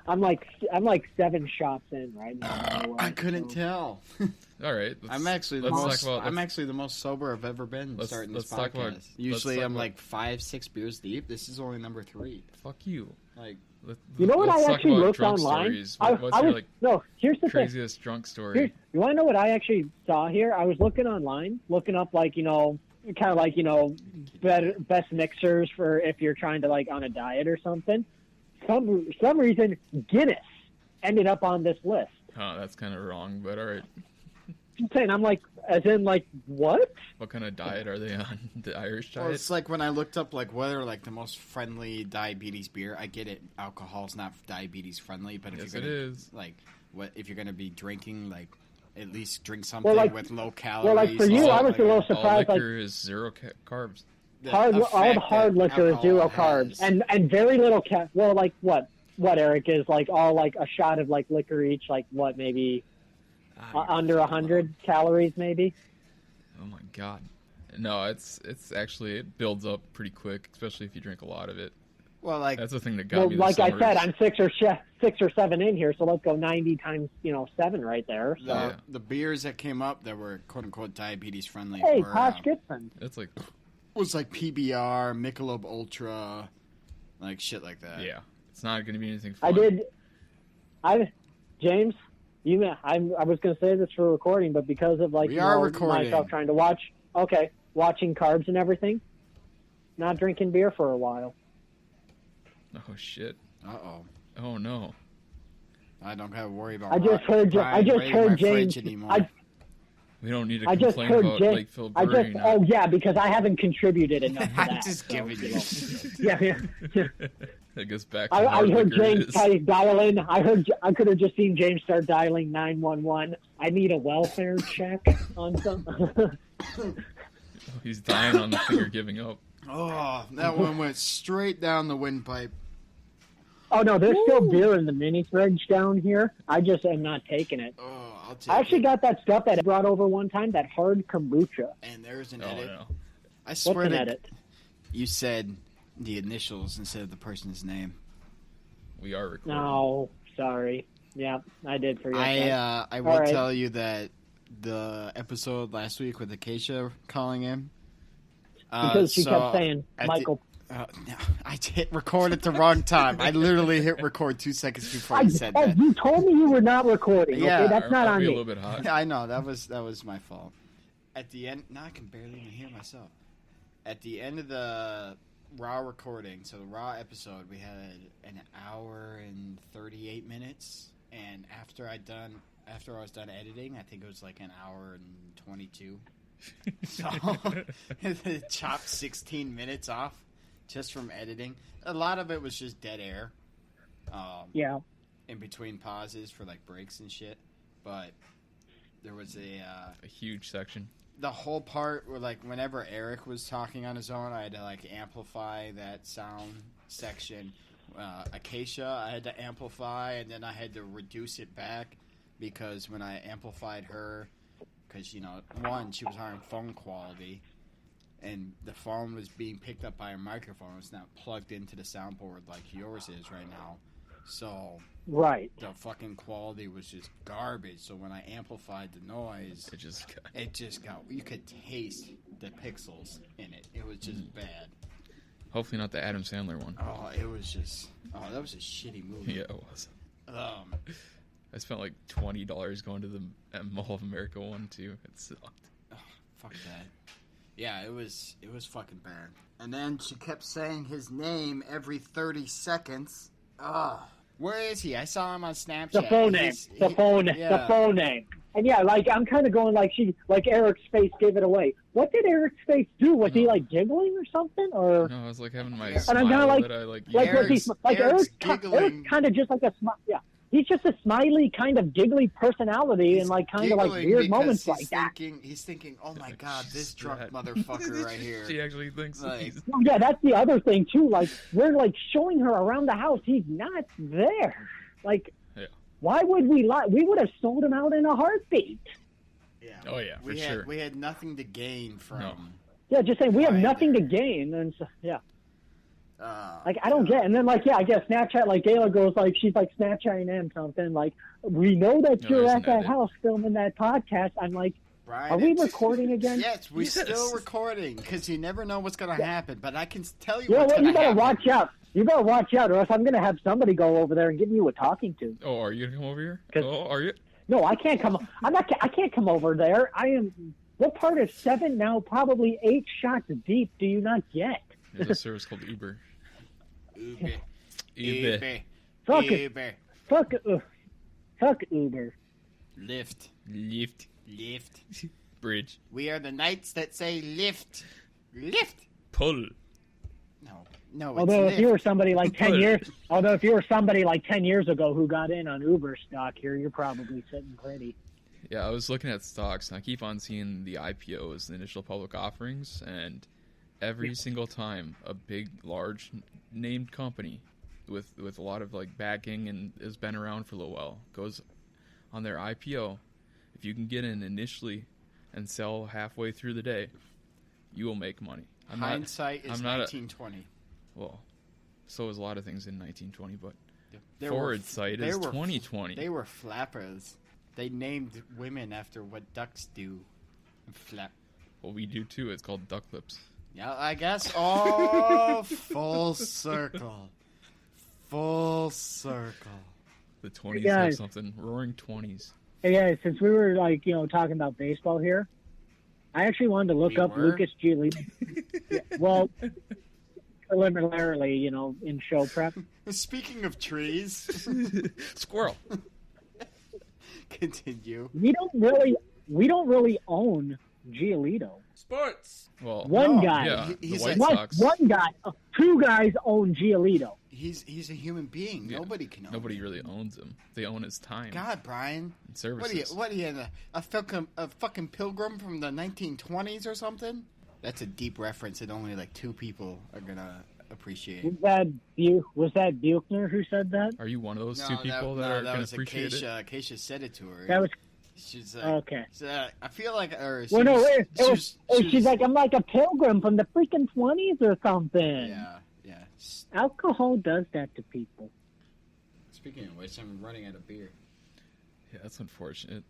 I'm like 7 shots in right now. I couldn't tell. All right. I'm actually the most sober I've ever been starting this podcast. Usually I'm like 5-6 beers deep. This is only number 3. Fuck you. Like, you know what I actually looked online? Here's the craziest thing. drunk story? You want to know what I actually saw here? I was looking online, looking up like, kind of like, best mixers for if you're trying to like on a diet or something. Some reason Guinness ended up on this list. Oh, that's kind of wrong, but all right. I'm saying, I'm like, as in like, what? What kind of diet are they on? The Irish diet? Well, it's like when I looked up like what are like the most friendly diabetes beer. I get it, alcohol's not diabetes friendly, but if you're gonna be drinking, like at least drink something with low calories. Well, like for you, I was a little surprised. All liquor is 0 carbs. All the hard liquor is 0 carbs and very little well, like what Eric is like all like a shot of like liquor each, like what maybe. Under 100 calories, maybe. Oh my god! No, it's actually it builds up pretty quick, especially if you drink a lot of it. Well, like that's the thing that got me. Like I said, I'm 6 or 7 in here, so let's go 90 times 7 right there. So. The beers that came up that were quote unquote diabetes friendly. Hey, Posh Gibson. It's like was like PBR, Michelob Ultra, like shit like that. Yeah, it's not going to be anything fun. James. I was going to say this for recording, but because of like myself trying to watching carbs and everything, not drinking beer for a while. Oh shit! Oh no! I don't have to worry about. I just heard James. We don't need to complain about Lakeville Brewery now. Oh yeah, because I haven't contributed enough to that. I'm just giving you. Yeah. It goes back to I heard James dial in. I could have just seen James start dialing 911. I need a welfare check on something. He's dying on the finger giving up. Oh, that one went straight down the windpipe. Oh no, there's still beer in the mini fridge down here. I just am not taking it. Oh, I'll take I actually got that stuff that I brought over one time, that hard kombucha. And there's an edit. No. I swear What's an edit? You said the initials instead of the person's name. We are recording. No, sorry. Yeah, I did forget. I will tell you that the episode last week with Acacia calling in. Because she kept saying, Michael. No, I hit record at the wrong time. I literally hit record 2 seconds before I said that. You told me you were not recording. Yeah, okay? That's not on me. A little bit hot. I know that was my fault. At the end, now I can barely even hear myself. At the end of the raw recording, so the raw episode, we had an hour and 38 minutes, and after I was done editing, I think it was like an hour and 22. So it chopped 16 minutes off. Just from editing. A lot of it was just dead air. Yeah. In between pauses for like breaks and shit. But there was a huge section. The whole part where like whenever Eric was talking on his own, I had to like amplify that sound section. Acacia, I had to amplify, and then I had to reduce it back because when I amplified her, because one, she was on phone quality. And the phone was being picked up by a microphone. It's not plugged into the soundboard like yours is right now. So right, the fucking quality was just garbage. So when I amplified the noise, it just got. You could taste the pixels in it. It was just bad. Hopefully not the Adam Sandler one. Oh, it was just. Oh, that was a shitty movie. Yeah, it was. I spent like $20 going to the Mall of America one too. It sucked. Oh, fuck that. Yeah, it was fucking bad. And then she kept saying his name every 30 seconds. Where is he? I saw him on Snapchat. The phone name. And yeah, like I'm kind of going like Eric's face gave it away. What did Eric's face do? Was he like giggling or something? Or no, I was like having my and smile I'm kind of like that I like. Eric's kind of just like a smile. Yeah. He's just a smiley, kind of giggly personality, and like kind of like weird moments like that. He's thinking, "Oh my god, this drunk motherfucker right here." She actually thinks. Like, yeah, that's the other thing too. Like we're like showing her around the house. He's not there. Like, why would we lie? We would have sold him out in a heartbeat. Yeah. Oh yeah, for sure. We had nothing to gain from. Yeah, just saying we have nothing to gain, and so, yeah. Like, I don't get. And then, like, yeah, I guess Snapchat, like, Gayla goes, like, she's, like, Snapchatting him something. Like, we know that No, you're there's at an that edit. house filming that podcast. I'm like, Brian, are we it's- recording again? Yes, we're Yes. still recording because you never know what's going to happen. But I can tell you You know what's what? going You to better happen. watch out. You better watch out, or else I'm going to have somebody go over there and give you a talking to. Oh, are you gonna come over here? 'Cause- Oh, are you? No, I can't come. I can't come over there. I am. What part of 7 now? Probably 8 shots deep. Do you not get? There's a service called Uber. Uber. Uber. Fuck it. Uber. Fuck Uber. Lift. Lift. Lift. Bridge. We are the knights that say lift. Lift. Pull. No, it's Although lift. if you were somebody like 10 Good. years, ago who got in on Uber stock here, you're probably sitting pretty. Yeah, I was looking at stocks, and I keep on seeing the IPOs, the initial public offerings, and every single time a big, large, named company with a lot of like backing and has been around for a little while goes on their IPO. If you can get in initially and sell halfway through the day, you will make money. Hindsight is I'm not a- 1920. Well, so is a lot of things in 1920, but There forward were- sight there is were- 2020. They were flappers. They named women after what ducks do. Flap. Well, we do too. It's called duck lips. Yeah, I guess. Oh, full circle. Full circle. The 20s Hey, have guys. something. Roaring 20s. Hey guys, since we were like talking about baseball here, I actually wanted to look We up were? Lucas Giolito. Yeah, well, preliminarily, in show prep. Speaking of trees, Squirrel. continue. We don't really own Giolito. Sports. Well, One No, guy. yeah, he- the he's White a- Sox. One guy, 2 guys own Giolito. He's a human being. Yeah. Nobody can own Nobody him. really owns him. They own his time God, Brian. and services. What are you, a fucking pilgrim from the 1920s or something? That's a deep reference that only like 2 people are gonna appreciate. Was that Buchner who said that? Are you one of those No, two people that are that going to was appreciate it? Acacia said it to her. That was She's like, okay. I feel like, or Well, no, she's she's like, I'm like a pilgrim from the freaking 20s or something. yeah. Alcohol does that to people. Speaking of which, I'm running out of beer. Yeah, that's unfortunate.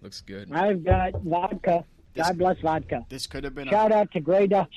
Looks good. I've got vodka. This- God bless vodka. This could have been Shout out to Grey Duck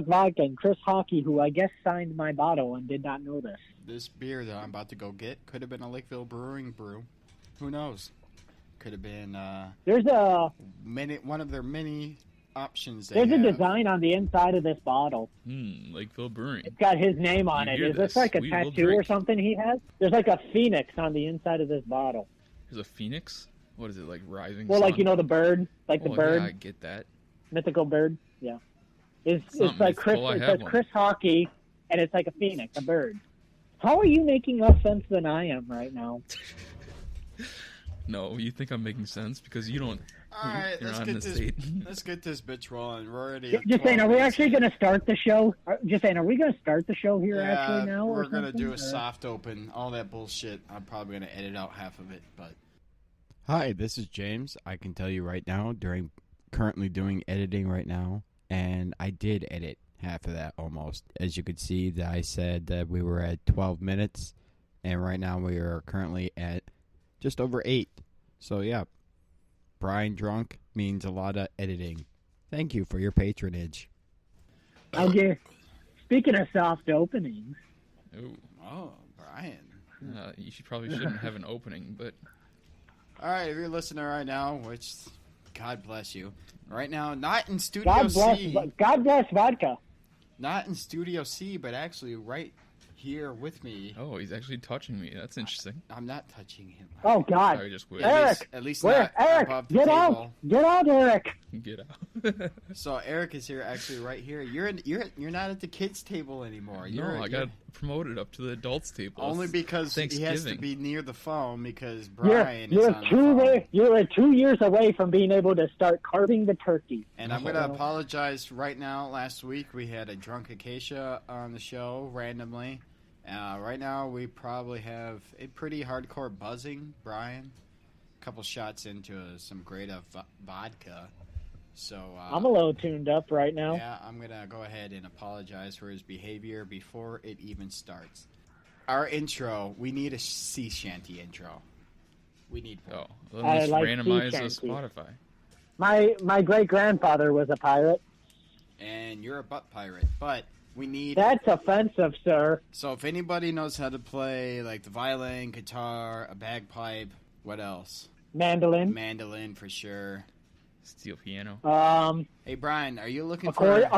Vodka and Chris Hockey, who I guess signed my bottle and did not know this. this beer that I'm about to go get could have been a Lakeville Brewing brew. Who knows? Could have been There's a one of their many options. there's a design on the inside of this bottle. Lakeville Brewing. It's got his name on You it. hear Is this this? like a We will tattoo or drink. something he has? There's like a phoenix on the inside of this bottle. There's a phoenix? What is it, like rising Well, like sun? the bird, like the Oh, bird, yeah, I get that. mythical bird. Yeah, it's Something like Chris. mythical, I It have says one. Chris Hockey, and it's like a phoenix, a bird. How are you making less sense than I am right now? No, you think I'm making sense because you don't. All right, You're let's not in get the this. state. Let's get this bitch rolling. We're already. at Just saying, 12 are we minutes. actually going to start the show? Just saying, are we going to start the show here Yeah, actually now? we're or gonna something? do a Or- soft open. All that bullshit. I'm probably gonna edit out half of it, but. Hi, this is James. I can tell you right now, currently doing editing right now, and I did edit half of that almost. As you could see, that I said that we were at 12 minutes, and right now we are currently at just over 8. So yeah, Brian drunk means a lot of editing. Thank you for your patronage. Okay. Speaking of soft openings, Ooh, Oh, Brian. probably shouldn't have an opening, but All right, if you're listening right now, which God bless you. Right now, not in Studio God bless vodka. Not in Studio C, but actually right here with me. oh, he's actually touching me. That's interesting. I'm not touching him. Oh God, I just wish. Eric, At least where? not Eric, above the get table. out, Eric. Get out. So Eric is here, actually, right here. You're not at the kids' table anymore. No, I got promoted up to the adults table. only because he has to Thanksgiving. be near the phone because Brian You're is on the phone. You're 2 years away from being able to start carving the turkey. And I'm going to apologize right now. Last week we had a drunk Acacia on the show randomly. Right now we probably have a pretty hardcore buzzing, Brian. A couple shots into some great vodka. So I'm a little tuned up right now. yeah, I'm gonna go ahead and apologize for his behavior before it even starts. Our intro, we need a sea shanty intro. We need one. Oh, I let's like randomize sea a shanty. Spotify. My great grandfather was a pirate. And you're a butt pirate, but we need. That's offensive, sir. So if anybody knows how to play like the violin, guitar, a bagpipe, what else? Mandolin. Mandolin for sure. Steel piano. Hey Brian, are you looking Accordion.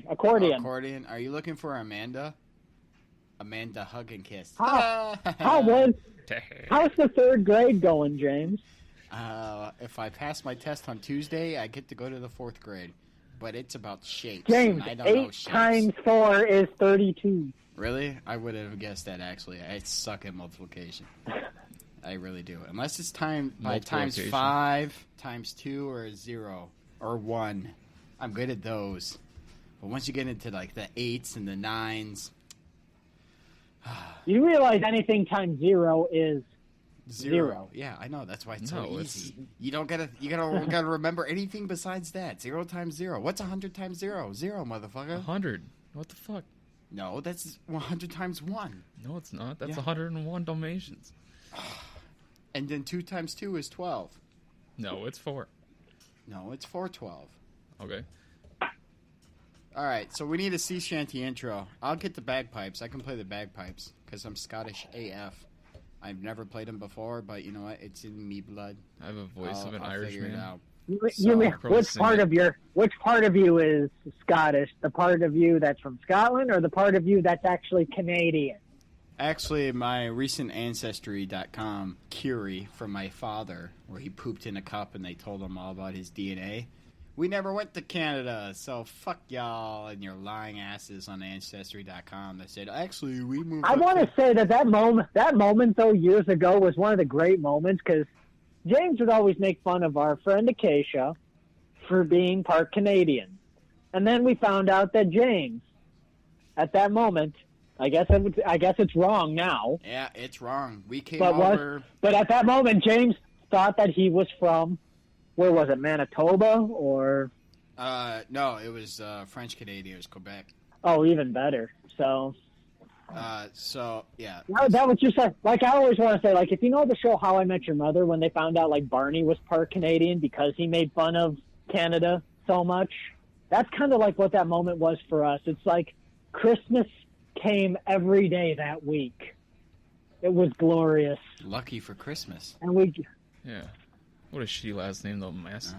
accordion? Are you looking for Amanda? Amanda hug and kiss. How's the third grade going, James? If I pass my test on Tuesday, I get to go to the fourth grade. But it's about shapes. James, and I don't know 8 shapes. times 4 is 32. Really? I would have guessed that actually. I suck at multiplication. I really do. Unless it's times Multiplication. 5, times 2, or 0, or 1. I'm good at those. But once you get into like the 8s and the 9s, You realize anything times 0 is Zero. Yeah, I know. That's why it's No, so it's- easy. You gotta remember anything besides that. 0 times 0. What's 100 times 0? 0, motherfucker. 100. What the fuck? No, that's 100 times 1. No, it's not. That's Yeah. 101 Dalmatians. And then 2 times 2 is 12. No, it's 4. No, it's 412. Okay. All right, so we need a sea shanty intro. I'll get the bagpipes. I can play the bagpipes because I'm Scottish AF. I've never played them before, but you know what? It's in me blood. I have a voice of an I'll Irish figure it man. out. You mean, probably which sing part it. of you is Scottish? The part of you that's from Scotland, or the part of you that's actually Canadian? Actually, my recent Ancestry.com query from my father, where he pooped in a cup and they told him all about his DNA. We never went to Canada, so fuck y'all and your lying asses on Ancestry.com. They said, actually, we moved I up want to say that moment though years ago was one of the great moments because James would always make fun of our friend Acacia for being part Canadian, and then we found out that James, at that moment, I guess it's wrong now, Yeah, it's wrong. We came but over. but at that moment James thought that he was from, where was it, Manitoba or? No, it was French Canadians, Quebec. Oh, even better. So So, yeah. that what you said. Like, I always want to say, like, if you know the show How I Met Your Mother, when they found out, like, Barney was part Canadian because he made fun of Canada so much, that's kind of like what that moment was for us. It's like Christmas came every day that week. It was glorious. Lucky for Christmas. And we, Yeah. What a shitty last name, though, Mass.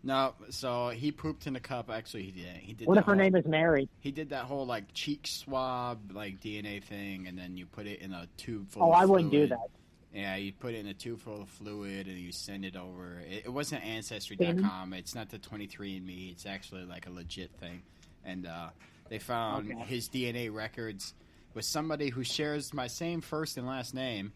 No, so he pooped in a cup. Actually, he didn't. He did. what the if her whole- name is Mary? He did that whole like cheek swab, like DNA thing, and then you put it in a tube full. Oh, of I wouldn't do fluid. that. Yeah, you put it in a tube full of fluid, and you send it over. It wasn't Ancestry.com. It's not the 23andMe. It's actually like a legit thing, and they found Okay. his DNA records with somebody who shares my same first and last name.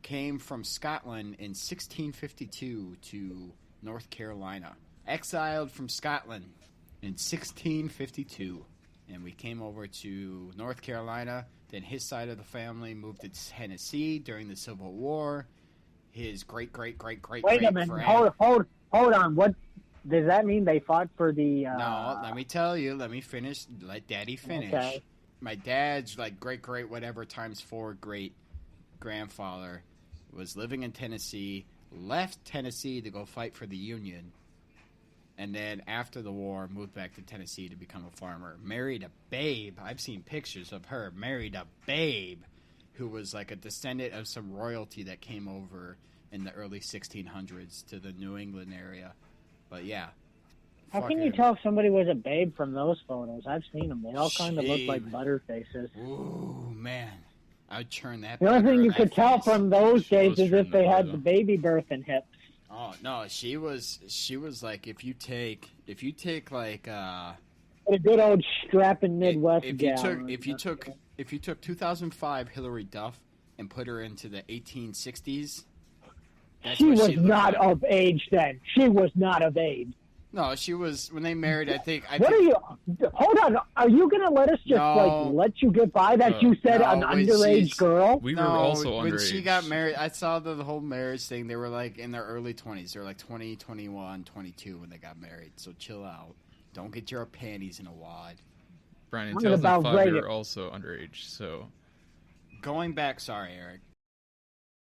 Came from Scotland in 1652 to North Carolina. Exiled from Scotland in 1652. And we came over to North Carolina. Then his side of the family moved to Tennessee during the Civil War. His great-great-great-great Wait a minute. friend. Hold on. What does that mean? They fought for the? No, let me tell you. Let me finish. Let Daddy finish. Okay. My dad's like great whatever times 4 great grandfather was living in Tennessee, left Tennessee to go fight for the Union, and then after the war moved back to Tennessee to become a farmer. Married a babe. I've seen pictures of her. Married a babe who was like a descendant of some royalty that came over in the early 1600s to the New England area. But yeah. How can you fucking- tell if somebody was a babe from those photos? I've seen them. They all kind of look like Shame. butterfaces. Ooh, man. I'd churn that. The only butter thing in you that could tell face. from those She days was is if trimmed they the had butter, the though. baby birth and hips. Oh no, she was like if you take like A good old strapping Midwest if gal. you took 2005 Hillary Duff and put her into the 1860s, that's She what was she looked not like. of age then. She was not of age. No, she was when they married. I think. What are you? Hold on. Are you gonna let us just No. let you get by that you said No, an when underage she's- girl? We were No, also when underage. she got married, I saw the whole marriage thing. They were like in their early 20s. They were like 20, 21, 22 when they got married. So chill out. Don't get your panties in a wad. Brian and I'm Tails and about Fabio ready. are also underage, so Going back, sorry, Eric.